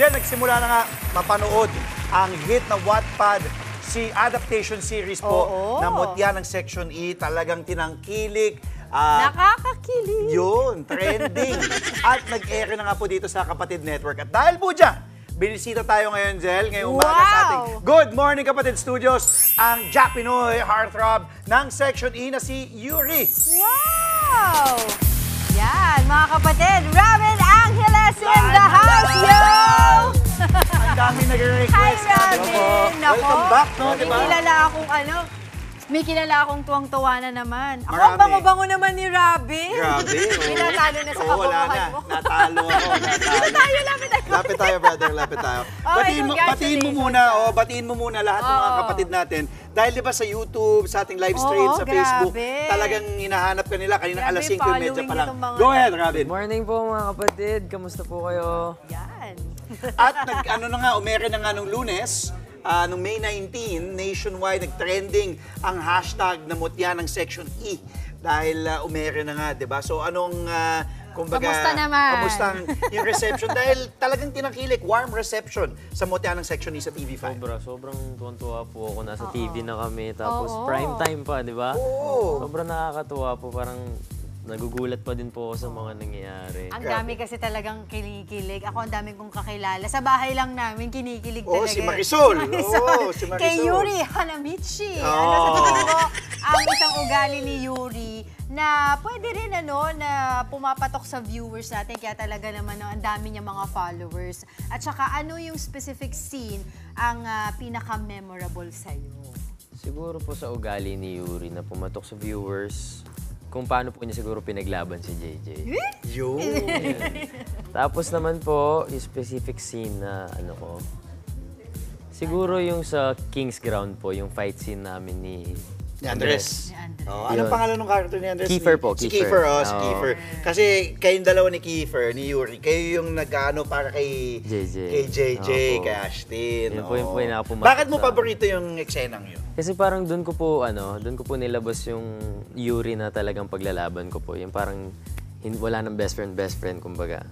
Jen, nagsimula na nga mapanood ang hit na Wattpad adaptation series po na Mutya ng Section E. Talagang tinangkilik. Nakakakilig. Yun, trending. At nag-air na nga po dito sa Kapatid Network. At dahil po dyan, binisita tayo ngayon, Jel, ngayong umaga sa ating Good Morning Kapatid Studios, ang Jack Pinoy heartthrob ng Section E na si Yuri. Wow! Yan, mga kapatid, Robin Angeles in the house, yo! Ang dami nag-request. Hi, Robin! Welcome back, no? Diba? May kilala akong tuwang-tuwa na naman. Ako, Marami. ang bango-bango naman ni Robin. Grabe. Pinatalo na sa kabangahan mo. Natalo ako. Dito tayo, lapit tayo. Lapit tayo, brother. Lapit tayo. Batiin mo muna lahat ng mga kapatid natin. Dahil di ba sa YouTube, sa ating live stream, sa Facebook, talagang hinahanap ka nila. Kanina alas 5:30 pa lang. Go ahead, Robin. Good morning po mga kapatid. Kamusta po kayo? Yan. At umere na nga nung Lunes, nung May 19, nationwide nag-trending ang hashtag na Mutya ng Section E. Dahil umere na nga, di ba? So anong, kumbaga, kamusta naman? Kamusta yung reception? Dahil talagang tinangkilik, warm reception sa Mutya ng Section E sa TV5. Sobrang tuwan-tuwa po ako. Nasa TV na kami. Tapos prime time pa, di ba? Sobrang nakakatuwa po. Parang nagugulat pa din po ako sa mga nangyayari. Ang dami kasi talagang kinikilig. Ako ang daming kong kakilala. Sa bahay lang namin, kinikilig talaga. Si Marisol. Si Marisol. Kay Yuri Hanamichi. Sa totoo ko, ang isang ugali ni Yuri na pwede rin na pumapatok sa viewers natin. Kaya talaga naman ang dami niya mga followers. At saka ano yung specific scene ang pinaka-memorable sa'yo? Siguro po sa ugali ni Yuri na pumatok sa viewers, kung paano po niya siguro pinaglaban si JJ. Yun. Tapos naman po, yung specific scene na siguro yung sa King's Ground po, yung fight scene namin ni Andres. Anong pangalan ng character ni Andres? Kiefer po. Si Kiefer, si Kiefer. Kasi kayong dalawa ni Kiefer, ni Yuri, kayo yung nag-ano para kay JJ, kay Ashton. Yun po yung pinakapumatok. Bakit mo paborito yung eksenang yun? Kasi parang doon ko po nilabas yung Yuri na talagang paglalaban ko po. Yung parang wala ng best friend, kumbaga.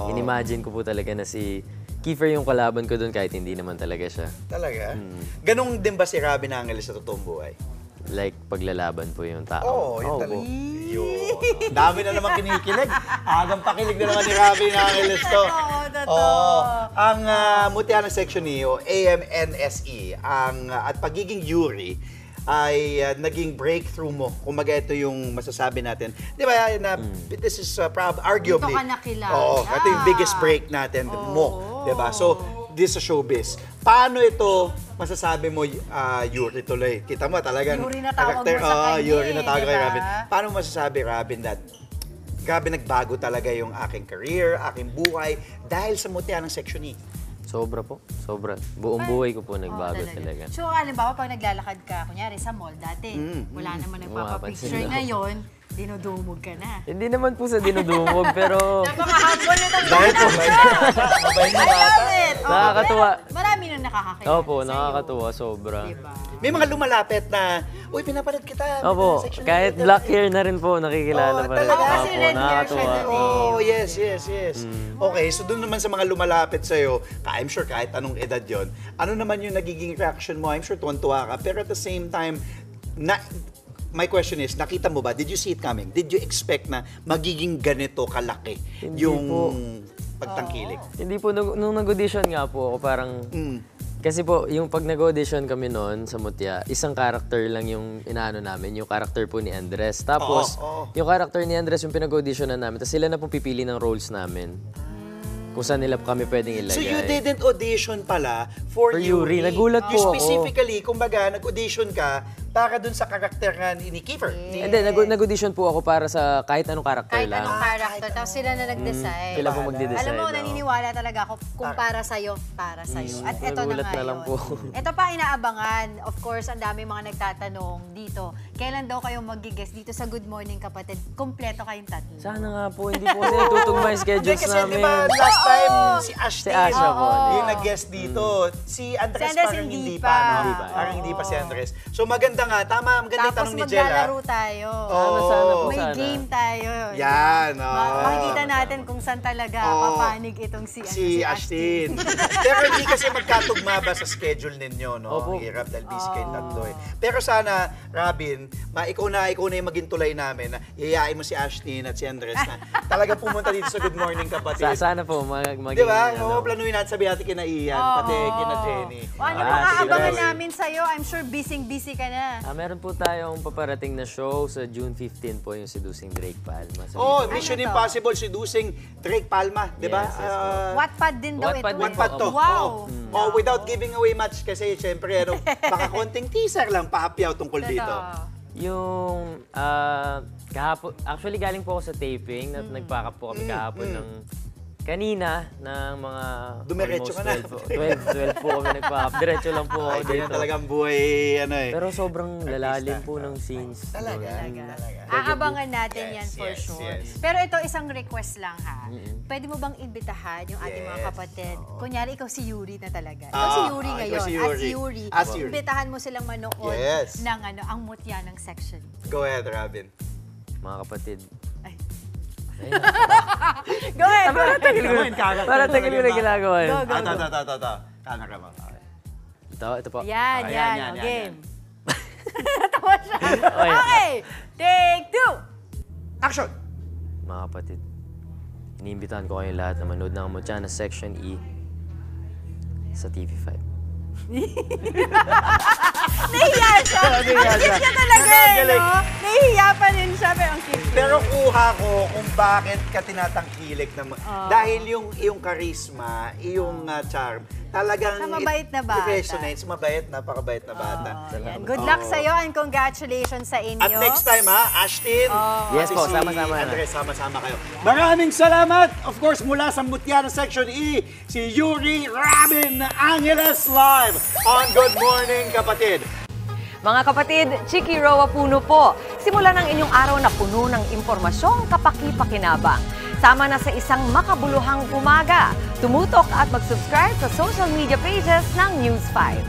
In-imagine ko po talaga na si Kiefer yung kalaban ko doon kahit hindi naman talaga siya. Talaga? Ganun din ba si Robin Angeles sa totoong buhay? Like, paglalaban po yung tao. Oo, yun talaga. Yun. Dami na naman kinikilig. Agang pakilig na naman ni Robin Angeles to. Ang Mutya ng Section E o AMNSE at pagiging Yuri ay naging breakthrough mo. Kumaga ito yung masasabi natin. Di ba, this is arguably. Dito ka nakilala. Ito yung biggest break natin mo. Di ba? So, this is showbiz. Paano ito masasabi mo, Yuri tuloy? Kita mo talagang Yuri na tawag mo sa kanya. Yuri na tawag kay Robin. Paano mo masasabi, Robin, that grabe nagbago talaga yung aking career, aking buhay dahil sa Mutya ng Section E? Sobra po. Sobra. Buong buhay ko po nagbago talaga. So, halimbawa, pag naglalakad ka, kunyari sa mall, dati, wala naman nagpapapicture. Ngayon, dinudumog ka na. Hindi naman po sa dinudumog, pero Napaka-humble na itong Dahil po, mabait na bata. nakakatuwa. Marami nang nakakakilala Opo, nakakatuwa. Sobra. Diba? May mga lumalapit na, uy, pinapanood kita. Opo, kahit black hair na rin po, nakikilala pa rin. talaga? Kasi red hair nakakatuwa. siya. Yes. Okay, so doon naman sa mga lumalapit sa'yo, I'm sure kahit anong edad yon, ano naman yung nagiging reaction mo? I'm sure tuwan-tuwa ka. Pero at the same time, my question is, nakita mo ba? Did you see it coming? Did you expect na magiging ganito kalaki yung pagtangkilik? Hindi po, nung nag-audition nga po ako, parang kasi po, yung pag nag-audition kami noon sa Mutya, isang character lang yung inaano namin, yung character po ni Andres. Tapos, yung character ni Andres yung pinag-audition na namin, tapos sila na po pipili ng roles namin. Kung saan nila kami pwedeng ilagay. So you didn't audition pala for Yuri? Nagulat po you ako. specifically, kumbaga, nag-audition ka para dun sa karakter nga ni Kiefer. Hindi, nag-audition po ako para sa kahit anong character Kahit lang. anong character. Tapos sila na nag-decide. Sila po magde-decide. Alam mo, naniniwala talaga ako kung para sa'yo, para sa'yo. At ito na Nagulat nga na lang yun. po. Ito pa inaabangan. Of course, ang dami mga nagtatanong dito. Kailan daw kayo mag-guest dito sa Good Morning Kapatid? Kompleto kayong tatlo. Sana nga po, hindi po kasi natutugma yung schedules Kasi namin. di ba last time si Ashton Si Asha po. yung nag-guest dito. Si Andres Si Andres parang hindi hindi pa. pa. No? Parang hindi pa si Andres. So maganda maganda nga. Tama, maganda yung Tapos tanong ni Jel. maglalaro tayo. Sana po, May sana. game tayo. Yan, Makikita natin kung saan talaga papanig itong si Ashtin. Pero hindi kasi magkatugma ba sa schedule ninyo, no? Opo. Ang hirap dahil busy kayong tatlo eh. Pero sana, Robin, ikaw na yung maging tulay namin na iyayain mo si Ashtin at si Andres na talaga pumunta dito sa Good Morning Kapatid. Sana po maging... Di ba? ano, Oo, planuhin natin sabihin natin kina Ian, pati kina Jenny. Ano Ah, mga abangan sige. namin sa'yo? I'm sure busy ka na. meron po tayong paparating na show sa June 15 po, yung Seducing Drake Palma. Sa Oh, Viva. Mission Ano to? Impossible seducing Drake Palma, di ba? Yes, yes po. Wattpad din daw Wattpad ito. din Wattpad to. Wow. Oh, without giving away much kasi syempre ano, baka konting teaser lang paapyaw tungkol dito. Yung kahapon, actually galing po ako sa taping at nagpakap po kami kahapon ng kanina ng mga Dumiretso ka na. 12 po kami nagpakap. Diretso lang po Ay, ako ganyan dito. talagang buhay, ano eh. Pero sobrang lalalim po ng scenes. Talaga. Aabangan natin Yes, yan for yes, sure. yes. Pero ito, isang request lang ha. Pwede mo bang imbitahan yung ating mga Yes, kapatid? Kunyari, ikaw si Yuri na talaga. Ikaw Ah, si Yuri ikaw ngayon. si As Yuri. Yuri. As Yuri. Imbitahan mo silang manood Yes. ng ang mutya ng section. Go ahead, Robin. Mga kapatid. Go ahead! Para tagal ko na ginagawa yun. Go, go, go. Ito. Camera mo. Ito po. Yan, Ah, yan. yan, O, yan, game. Natawa siya. Okay. Okay. Take two. Action! Mga kapatid, iniimbitahan ko kayong lahat na manood ng Mutya na Section E sa TV5. Nahiya siya. Ang cute niya talaga eh, Galing. no? Nahiya pa rin siya, pero ang cute. Pero kuha ko kung bakit ka tinatangkilik na dahil yung iyong charisma, iyong charm, talagang Sa mabait na bata. it resonates. Mabait, napakabait na bata. Yan. Good luck sa'yo and congratulations sa inyo. At next time Ashtin, Yes pati po, si sama-sama na. Andres, sama-sama kayo. Maraming salamat! Of course, mula sa Mutya na Section E, si Yuri Robin Angeles live on Good Morning Kapatid. Mga kapatid, Chiki Roa Puno po. Simulan ang inyong araw na puno ng impormasyong kapaki-pakinabang. Sama na sa isang makabuluhang umaga. Tumutok at mag-subscribe sa social media pages ng News 5.